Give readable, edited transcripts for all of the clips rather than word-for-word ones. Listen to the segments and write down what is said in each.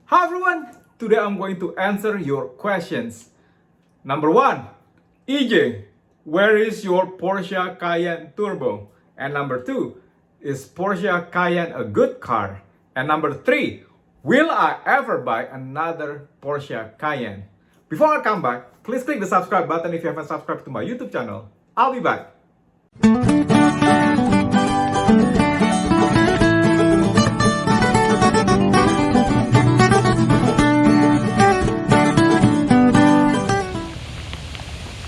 Hi everyone! Today I'm going to answer your questions. Number one, EJ, where is your Porsche Cayenne Turbo? And number two, is Porsche Cayenne a good car? And number three, will I ever buy another Porsche Cayenne? Before I come back, please click the subscribe button if you haven't subscribed to my YouTube channel. I'll be back.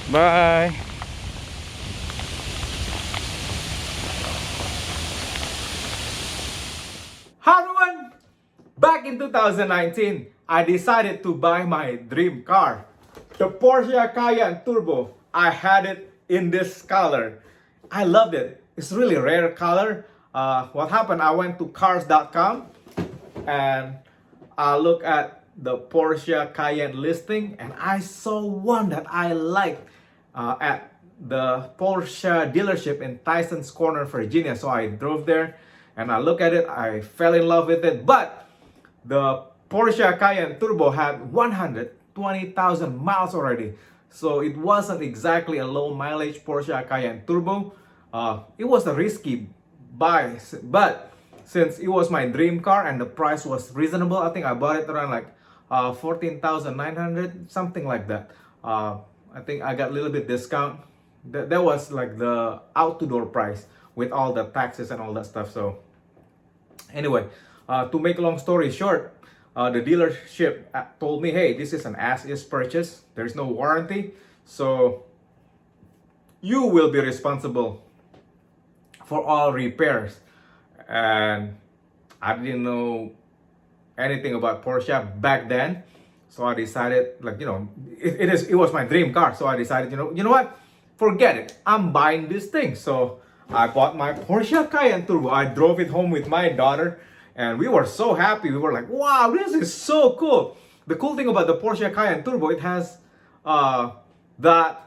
Bye. Hi everyone! Back in 2019, I decided to buy my dream car, the Porsche Cayenne Turbo. I had it in this color. I loved it. It's really a rare color. What happened? I went to cars.com and I looked at the Porsche Cayenne listing and I saw one that I liked at the Porsche dealership in Tyson's Corner, Virginia. So I drove there and I looked at it. I fell in love with it. But the Porsche Cayenne Turbo had 120,000 miles already. So it wasn't exactly a low mileage Porsche Cayenne Turbo. It was a risky buy, but since it was my dream car and the price was reasonable, I think I bought it around like 14,900, something like that. I think I got a little bit discount. That was like the out-to-door price with all the taxes and all that stuff. So anyway, to make a long story short, the dealership told me, hey, this is an as-is purchase. There's no warranty. So you will be responsible for all repairs. And I didn't know anything about Porsche back then. So I decided, like, it was my dream car. So I decided, you know what? Forget it. I'm buying this thing. So I bought my Porsche Cayenne Turbo. I drove it home with my daughter and we were so happy. We were like, wow, this is so cool. The cool thing about the Porsche Cayenne Turbo, it has that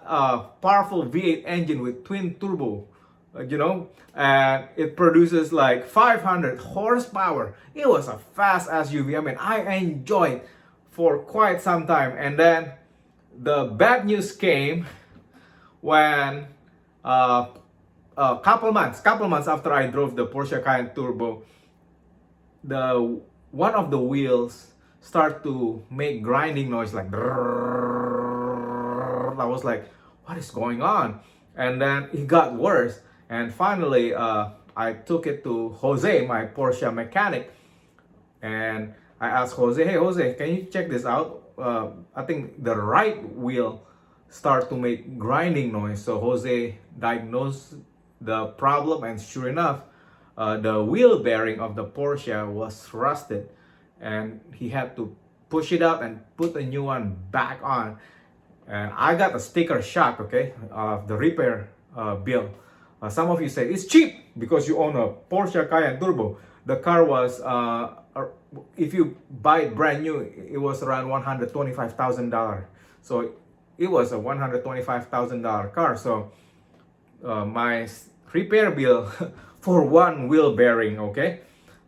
powerful V8 engine with twin turbo, and it produces like 500 horsepower. It was a fast SUV. I mean, I enjoyed for quite some time. And then the bad news came when couple months after I drove the Porsche Cayenne Turbo, one of the wheels start to make grinding noise like brrrr. I was like, what is going on? And then it got worse. And finally, I took it to Jose, my Porsche mechanic, and I asked Jose, hey Jose, can you check this out? I think the right wheel start to make grinding noise. So Jose diagnosed the problem, and sure enough, the wheel bearing of the Porsche was rusted, and he had to push it out and put a new one back on. And I got a sticker shock, okay, of the repair bill. Some of you say it's cheap because you own a Porsche Cayenne Turbo. The car was, if you buy it brand new, it was around $125,000. So it was a $125,000 car. So my repair bill for one wheel bearing, okay,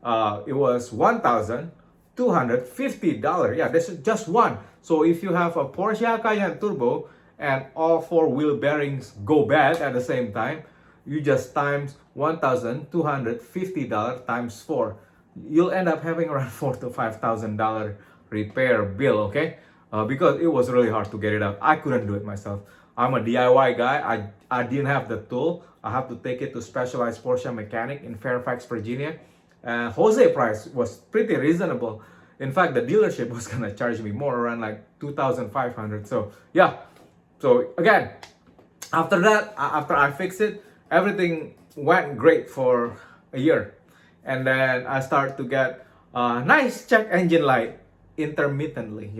it was $1,250. Yeah, this is just one. So if you have a Porsche Cayenne Turbo and all four wheel bearings go bad at the same time, you just times $1,250 times 4. You'll end up having around $4,000 to $5,000 repair bill, okay? Because it was really hard to get it out. I couldn't do it myself. I'm a DIY guy. I didn't have the tool. I have to take it to specialized Porsche mechanic in Fairfax, Virginia. Jose price was pretty reasonable. In fact, the dealership was gonna charge me more, around like $2,500. So yeah. So again, after that, after I fixed it, everything went great for a year. And then I start to get nice check engine light intermittently,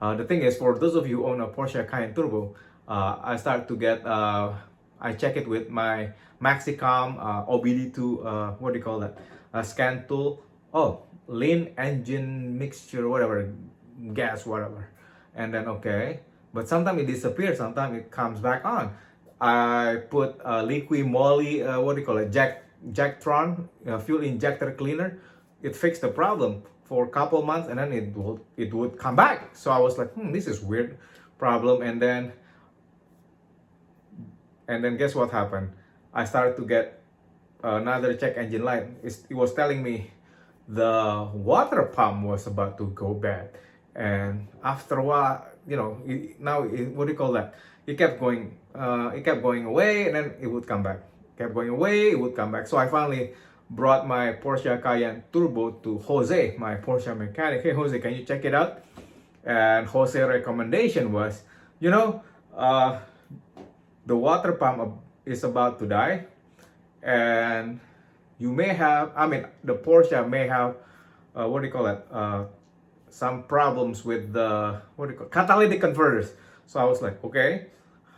The thing is, for those of you who own a Porsche Cayenne Turbo, I start to get, I check it with my Maxicom OBD2, what do you call that? Scan tool. Oh, lean engine mixture, whatever, gas, whatever. And then, okay. But sometimes it disappears, sometimes it comes back on. I put liquid moly, what do you call it, Jacktron fuel injector cleaner. It fixed the problem. for a couple months, and then it would come back. So I was like, this is weird problem. And then guess what happened? I started to get another check engine light. It was telling me the water pump was about to go bad. And after a while, what do you call that? It kept going. It kept going away, and then it would come back. Kept going away, it would come back. So I finally brought my Porsche Cayenne Turbo to Jose, my Porsche mechanic. Hey Jose, can you check it out? And Jose's recommendation was, the water pump is about to die, and you may have, the Porsche may have, what do you call it? Some problems with the, catalytic converters. So I was like, okay,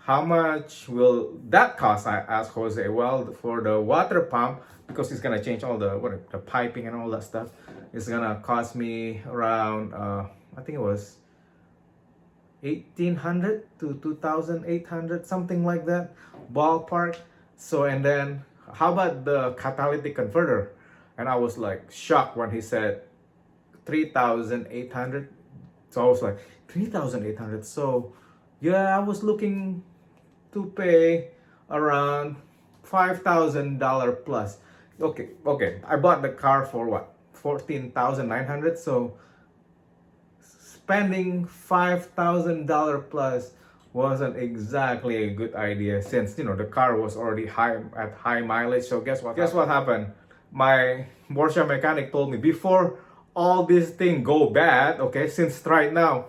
how much will that cost? I asked Jose. Well, for the water pump, because it's gonna change all the piping and all that stuff, it's gonna cost me around, I think it was 1,800 to 2,800, something like that, ballpark. So, and then how about the catalytic converter? And I was like shocked when he said 3,800. So I was like, 3,800. So yeah, I was looking to pay around $5,000 plus. Okay. I bought the car for what? 14,900. So spending $5,000 plus wasn't exactly a good idea, since the car was already at high mileage. So guess what happened? My Porsche mechanic told me, before all this thing go bad, okay, since right now,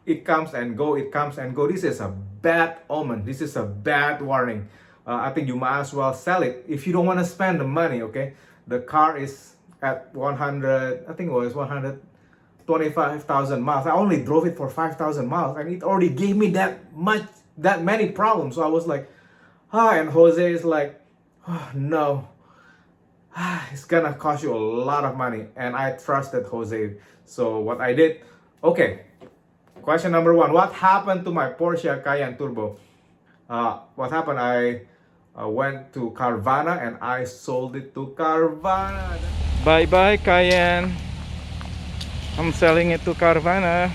it comes and go, this is a bad omen, this is a bad warning. I think you might as well sell it if you don't want to spend the money. Okay, the car is at 100, I think it was 125,000 miles. I only drove it for 5,000 miles, and it already gave me that many problems. So I was like, and Jose is like, oh, no, it's gonna cost you a lot of money. And I trusted Jose. So what I did, okay, question number one, what happened to my Porsche Cayenne Turbo? What happened? I went to Carvana and I sold it to Carvana. Bye bye Cayenne. I'm selling it to Carvana.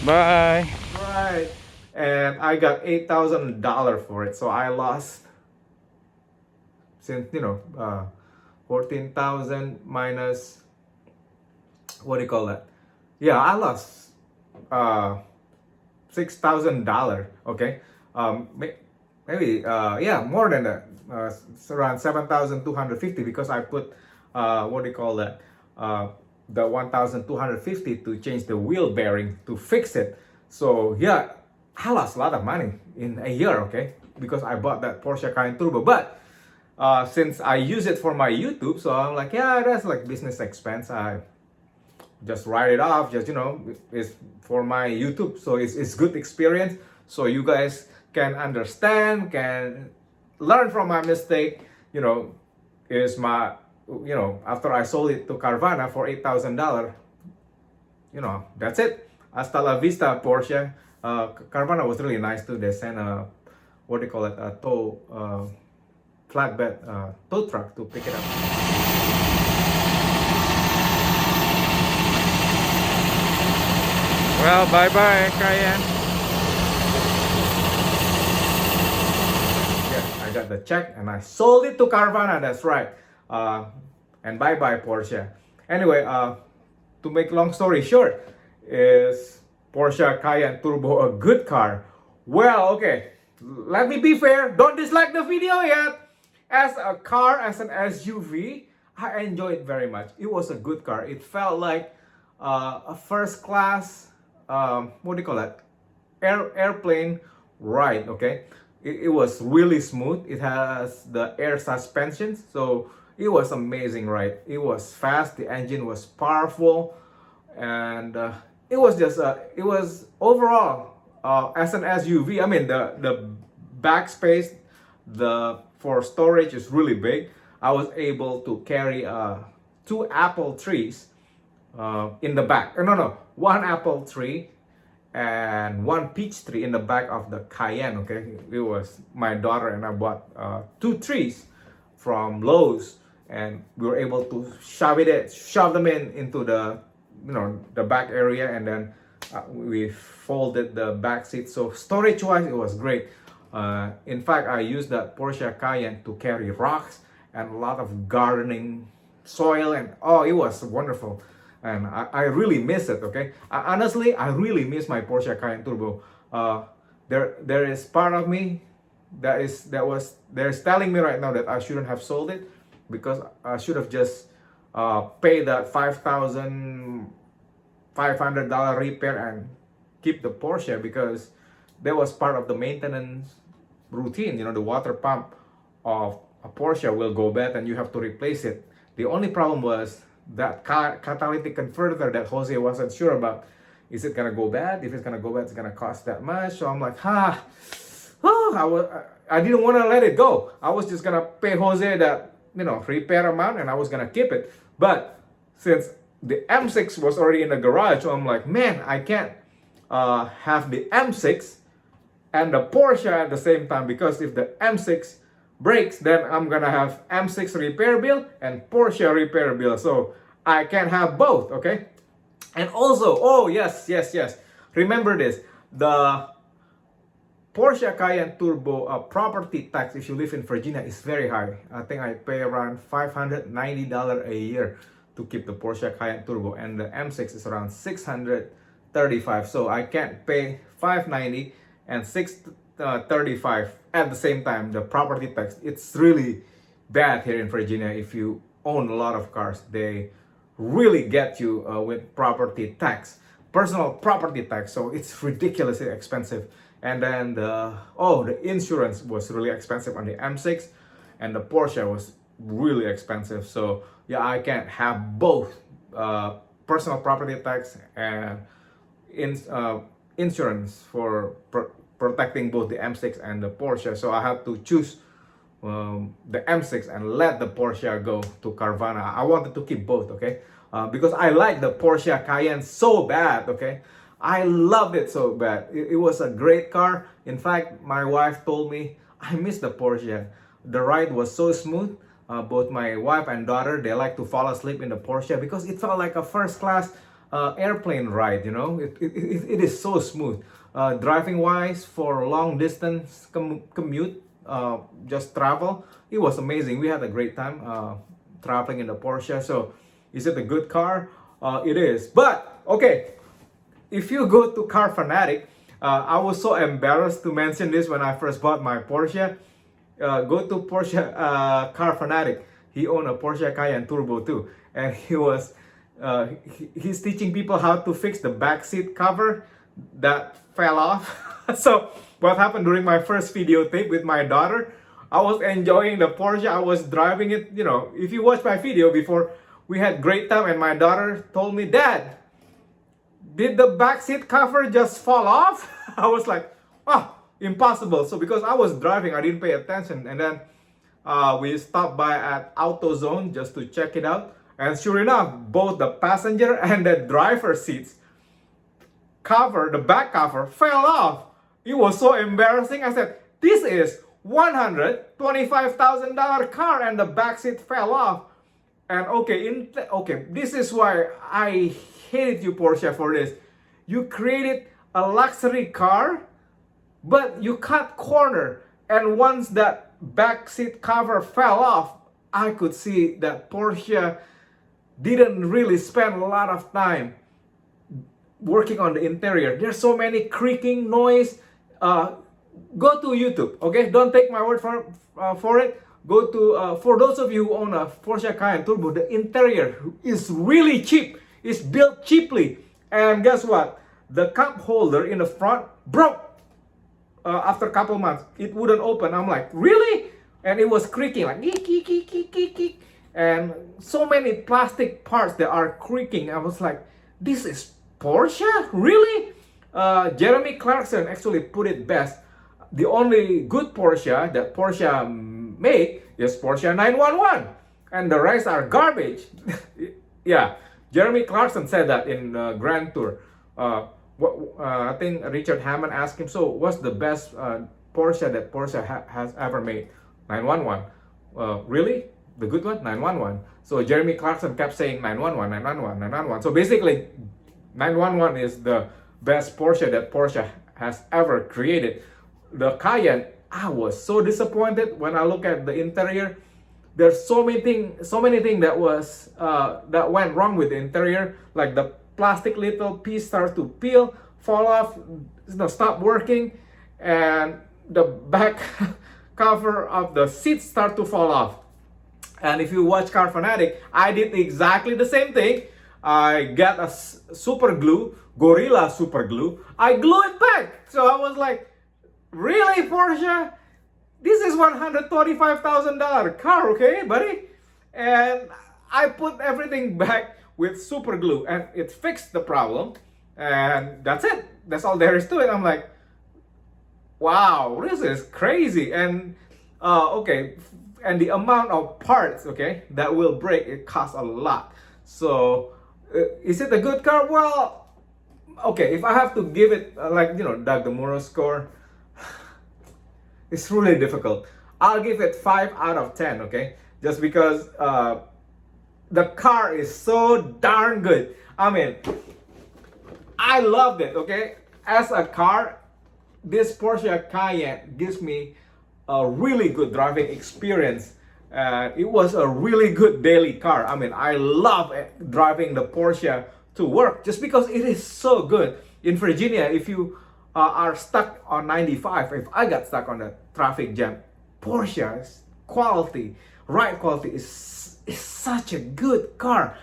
Bye. Right. And I got $8,000 for it. So I lost, since 14,000 minus, what do you call that? Yeah, I lost $6,000. Okay. Maybe more than that. It's around 7,250, because I put what do you call that? The 1,250 to change the wheel bearing to fix it. So yeah, I lost a lot of money in a year, okay, because I bought that Porsche Cayenne Turbo. But since I use it for my YouTube, so I'm like, yeah, that's like business expense. I just write it off. Just it's for my YouTube, so it's good experience. So you guys can understand, can learn from my mistake. Is my after I sold it to Carvana for $8,000, that's it. Hasta la vista, Porsche. Carvana was really nice too. They sent a, what do you call it, a tow, flatbed tow truck to pick it up. Well, bye bye Cayenne. Yeah, I got the check and I sold it to Carvana. That's right. And bye bye Porsche. Anyway, to make long story short, is Porsche Cayenne Turbo a good car? Well, okay, let me be fair. Don't dislike the video yet. As a car, as an SUV, I enjoyed it very much. It was a good car. It felt like a first class, what do you call that? Airplane ride, okay? It was really smooth. It has the air suspension, so it was amazing ride. It was fast, the engine was powerful, and it was just it was overall as an SUV. I mean, the back space, for storage is really big. I was able to carry 2 apple trees in the back. No, 1 apple tree and 1 peach tree in the back of the Cayenne. Okay, it was my daughter and I bought 2 trees from Lowe's, and we were able to shove them into the, the back area, and then we folded the back seat. So storage wise, it was great. In fact, I used that Porsche Cayenne to carry rocks and a lot of gardening soil, and oh, it was wonderful. And I really miss it. Okay, honestly, I really miss my Porsche Cayenne Turbo. There is part of me there's telling me right now that I shouldn't have sold it, because I should have just paid that $5,500 repair and keep the Porsche, because that was part of the maintenance routine. The water pump of a Porsche will go bad and you have to replace it. The only problem was that catalytic converter that Jose wasn't sure about. Is it gonna go bad? If it's gonna go bad, it's gonna cost that much. So I'm like, I didn't want to let it go. I was just gonna pay Jose that repair amount, and I was gonna keep it. But since the M6 was already in the garage, so I'm like, man, I can't have the M6 and the Porsche at the same time, because if the M6 breaks, then I'm gonna have M6 repair bill and Porsche repair bill. So I can't have both, okay? And also, oh yes, remember this, the Porsche Cayenne Turbo property tax, if you live in Virginia, is very high. I think I pay around $590 a year to keep the Porsche Cayenne Turbo, and the M6 is around $635. So I can't pay $590 and $635 at the same time. The property tax, it's really bad here in Virginia. If you own a lot of cars, they really get you with property tax, personal property tax. So it's ridiculously expensive. And then the insurance was really expensive on the M6, and the Porsche was really expensive. So yeah, I can't have both personal property tax and insurance for protecting both the M6 and the Porsche. So I had to choose the M6 and let the Porsche go to Carvana. I wanted to keep both, okay? Because I like the Porsche Cayenne so bad, okay? I loved it so bad. It was a great car. In fact, my wife told me, I miss the Porsche. The ride was so smooth. Both my wife and daughter, they like to fall asleep in the Porsche because it felt like a first-class airplane ride, It is so smooth. Driving wise, for long distance commute, just travel, it was amazing. We had a great time traveling in the Porsche. So is it a good car? It is. But okay, if you go to Car Fanatic, I was so embarrassed to mention this when I first bought my Porsche. Go to Porsche Car Fanatic. He owned a Porsche Cayenne Turbo too, and he's teaching people how to fix the back seat cover that fell off. So what happened during my first videotape with my daughter, I was enjoying the Porsche. I was driving it. If you watch my video before, we had great time, and my daughter told me, Dad, did the back seat cover just fall off? I was like, impossible. So because I was driving, I didn't pay attention. And then we stopped by at AutoZone just to check it out. And sure enough, both the passenger and the driver seats the back cover fell off. It was so embarrassing. I said, this is $125,000 car and the back seat fell off. And okay, this is why I hated you, Porsche, for this. You created a luxury car, but you cut corner. And once that back seat cover fell off, I could see that Porsche didn't really spend a lot of time working on the interior. There's so many creaking noise. Go to YouTube, okay? Don't take my word for it. Go to, for those of you who own a Porsche Cayenne Turbo, the interior is really cheap. It's built cheaply. And guess what? The cup holder in the front broke after a couple months. It wouldn't open. I'm like, really? And it was creaking like geek, geek, geek, geek, geek, geek. And so many plastic parts that are creaking. I was like, this is Porsche? Really? Jeremy Clarkson actually put it best. The only good Porsche that Porsche make is Porsche 911. And the rest are garbage. Yeah, Jeremy Clarkson said that in Grand Tour. I think Richard Hammond asked him, so what's the best Porsche that Porsche has ever made? 911. Really? the good one, 911. So Jeremy Clarkson kept saying 911, 911, 911. So basically, 911 is the best Porsche that Porsche has ever created. The Cayenne, I was so disappointed when I look at the interior. There's so many things that was that went wrong with the interior. Like the plastic little piece starts to peel, fall off, stop working, and the back cover of the seats start to fall off. And if you watch Car Fanatic, I did exactly the same thing. I got a super glue, Gorilla super glue. I glue it back. So I was like, really, Porsche? This is $125,000 car, okay, buddy? And I put everything back with super glue, and it fixed the problem. And that's it. That's all there is to it. I'm like, wow, this is crazy. And okay, and the amount of parts, okay, that will break, it costs a lot. So is it a good car? Well, okay, if I have to give it like, you know, Doug DeMuro score, it's really difficult. I'll give it 5 out of 10, okay? Just because the car is so darn good. I mean, I loved it, okay? As a car, this Porsche Cayenne gives me a really good driving experience. It was a really good daily car. I mean, I love driving the Porsche to work just because it is so good. In Virginia, if you are stuck on 95, if I got stuck on the traffic jam, Porsche's quality, ride quality is such a good car.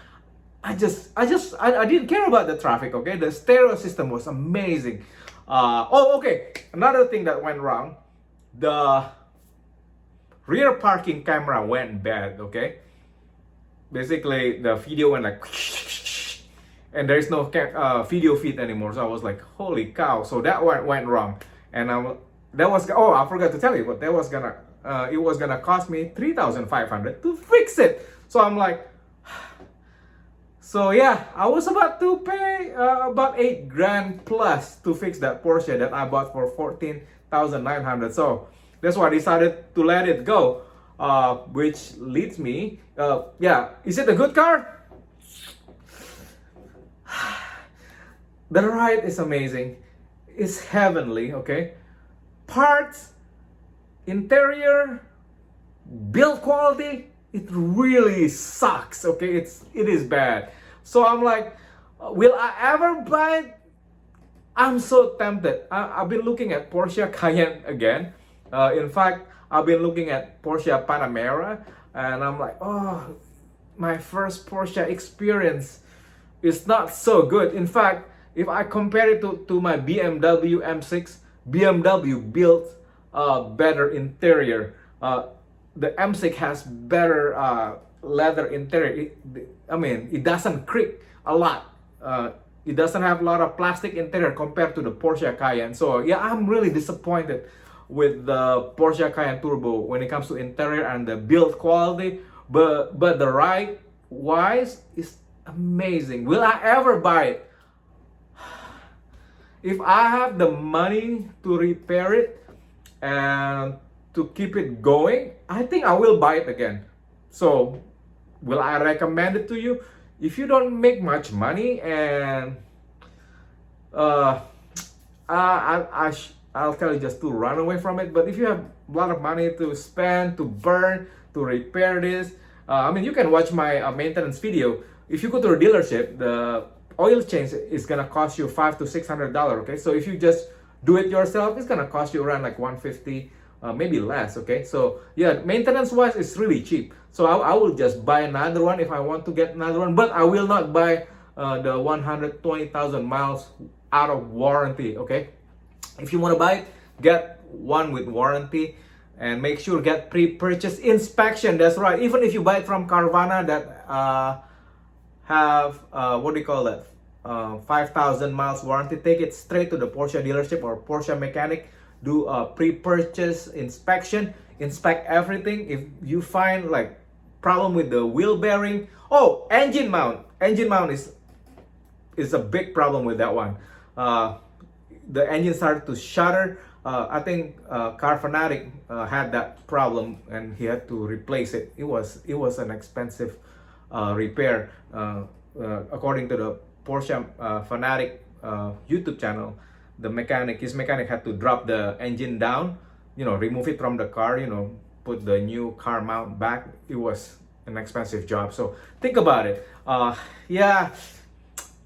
I didn't care about the traffic, okay? The stereo system was amazing. Oh, okay. Another thing that went wrong, the rear parking camera went bad, okay? Basically, the video went like, and there is no video feed anymore. So I was like, holy cow. So that went wrong. And oh, I forgot to tell you, but it was gonna cost me $3,500 to fix it. So I'm like, so yeah, I was about to pay about $8,000 plus to fix that Porsche that I bought for $14,900. So that's why I decided to let it go. Which leads me, yeah, is it a good car? The ride is amazing. It's heavenly, okay? Parts, interior, build quality, it really sucks, okay? It is bad. So I'm like, will I ever buy it? I'm so tempted. I've been looking at Porsche Cayenne again. In fact, I've been looking at Porsche Panamera, and I'm like, oh, my first Porsche experience is not so good. In fact, if I compare it to my BMW M6, BMW built a better interior. The M6 has better leather interior. It doesn't creak a lot. It doesn't have a lot of plastic interior compared to the Porsche Cayenne. So yeah, I'm really disappointed with the Porsche Cayenne Turbo when it comes to interior and the build quality. But the ride wise is amazing. Will I ever buy it? If I have the money to repair it and to keep it going, I think I will buy it again. So, will I recommend it to you? If you don't make much money and I'll tell you just to run away from it. But if you have a lot of money to spend, to burn, to repair this, you can watch my maintenance video. If you go to a dealership, the oil change is gonna cost you $500 to $600. Okay, so if you just do it yourself, it's gonna cost you around like $150, maybe less. Okay, so yeah, maintenance wise, it's really cheap. So I will just buy another one if I want to get another one, but I will not buy the 120,000 miles out of warranty. Okay, if you want to buy it, get one with warranty. And make sure get pre-purchase inspection. That's right. Even if you buy it from Carvana that have what do you call that? 5,000 miles warranty. Take it straight to the Porsche dealership or Porsche mechanic. Do a pre-purchase inspection. Inspect everything. If you find like problem with the wheel bearing, oh, engine mount. Engine mount is a big problem with that one. The engine started to shudder. I think Car Fanatic had that problem and he had to replace it. It was an expensive repair. According to the Porsche Fanatic YouTube channel, his mechanic had to drop the engine down, remove it from the car, put the new car mount back. It was an expensive job. So think about it. Yeah,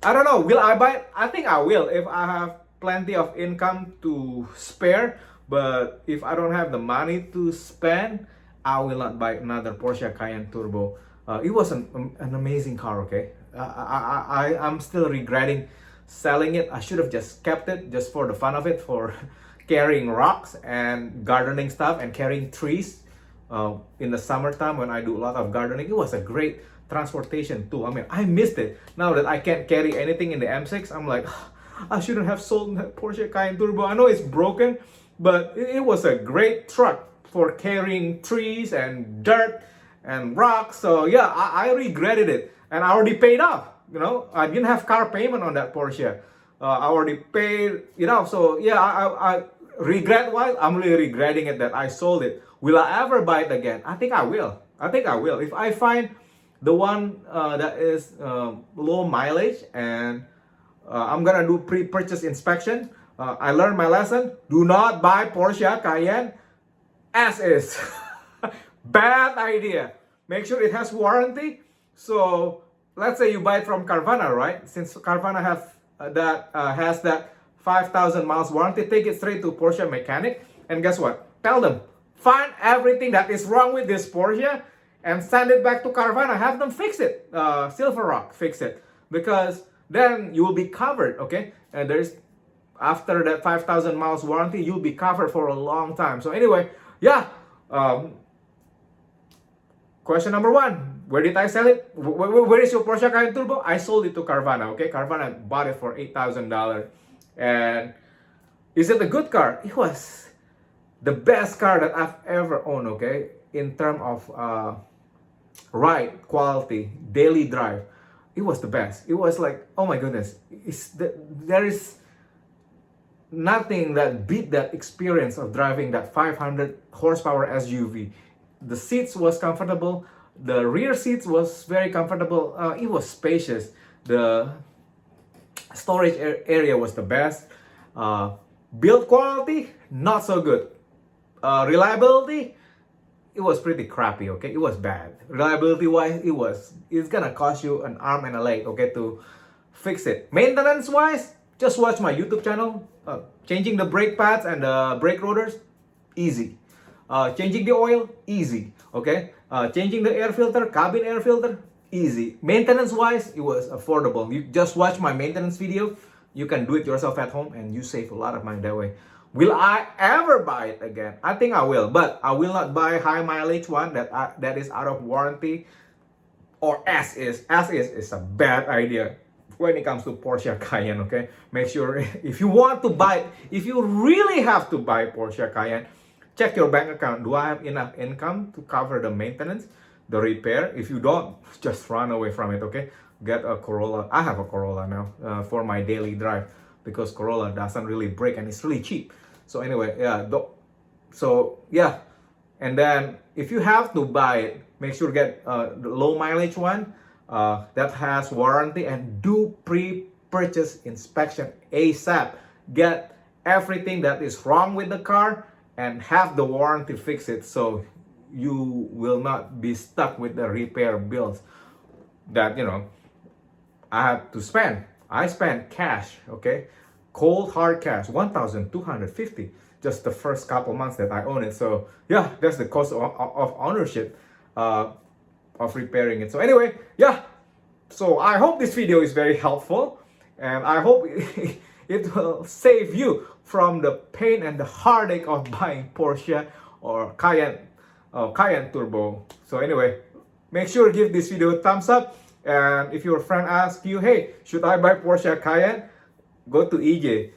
I don't know. Will I buy it? I think I will if I have plenty of income to spare. But if I don't have the money to spend, I will not buy another Porsche Cayenne Turbo. It was an amazing car, okay? I'm still regretting selling it. I should have just kept it just for the fun of it, for carrying rocks and gardening stuff and carrying trees in the summertime when I do a lot of gardening. It was a great transportation too. I mean, I missed it. Now that I can't carry anything in the M6, I'm like, I shouldn't have sold that Porsche Cayenne Turbo. I know it's broken, but it was a great truck for carrying trees and dirt and rocks. So yeah, I regretted it, and I already paid off. I didn't have car payment on that Porsche. I already paid it off. So yeah, I regret wise, I'm really regretting it that I sold it. Will I ever buy it again? I think I will. If I find the one that is low mileage, and I'm gonna do pre-purchase inspection. I learned my lesson. Do not buy Porsche Cayenne as is. Bad idea. Make sure it has warranty. So let's say you buy it from Carvana, right? Since Carvana has that 5,000 miles warranty, take it straight to Porsche mechanic, and guess what? Tell them, find everything that is wrong with this Porsche and send it back to Carvana. Have them fix it. Silver Rock fix it, because then you will be covered, okay? And after that 5,000 miles warranty, you'll be covered for a long time. So anyway, yeah. Question number one, where did I sell it? Where is your Porsche Cayenne Turbo? I sold it to Carvana, okay? Carvana bought it for $8,000. And is it a good car? It was the best car that I've ever owned, okay? In terms of ride, quality, daily drive. It was the best. It was like, oh my goodness. There is nothing that beat that experience of driving that 500 horsepower SUV. The seats was comfortable. The rear seats was very comfortable. It was spacious. The storage area was the best. Build quality, not so good. Reliability, it was pretty crappy, okay? It was bad. Reliability wise, it's gonna cost you an arm and a leg, okay, to fix it. Maintenance wise, just watch my YouTube channel. Changing the brake pads and the brake rotors, easy. Changing the oil, easy, okay? Changing the air filter, cabin air filter, easy. Maintenance wise, it was affordable. You just watch my maintenance video. You can do it yourself at home and you save a lot of money that way. Will I ever buy it again? I think I will, but I will not buy high mileage one that is out of warranty or as is. As is a bad idea when it comes to Porsche Cayenne, okay? Make sure if you want to buy, if you really have to buy Porsche Cayenne, check your bank account. Do I have enough income to cover the maintenance, the repair? If you don't, just run away from it, okay? Get a Corolla. I have a Corolla now for my daily drive, because Corolla doesn't really break and it's really cheap. So anyway, yeah. So yeah, and then if you have to buy it, make sure get the low mileage one that has warranty, and do pre-purchase inspection ASAP. Get everything that is wrong with the car and have the warranty fix it, so you will not be stuck with the repair bills that I have to spend. I spent cash, okay, cold hard cash, $1,250 just the first couple months that I own it. So yeah, that's the cost of ownership of repairing it. So anyway, yeah, so I hope this video is very helpful, and I hope it will save you from the pain and the heartache of buying Porsche or Cayenne Turbo. So anyway, make sure to give this video a thumbs up. And if your friend asks you, hey, should I buy Porsche Cayenne? Go to EJ,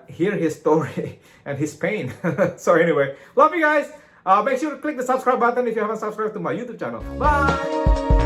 hear his story and his pain. So anyway, love you guys. Make sure to click the subscribe button if you haven't subscribed to my YouTube channel. Bye!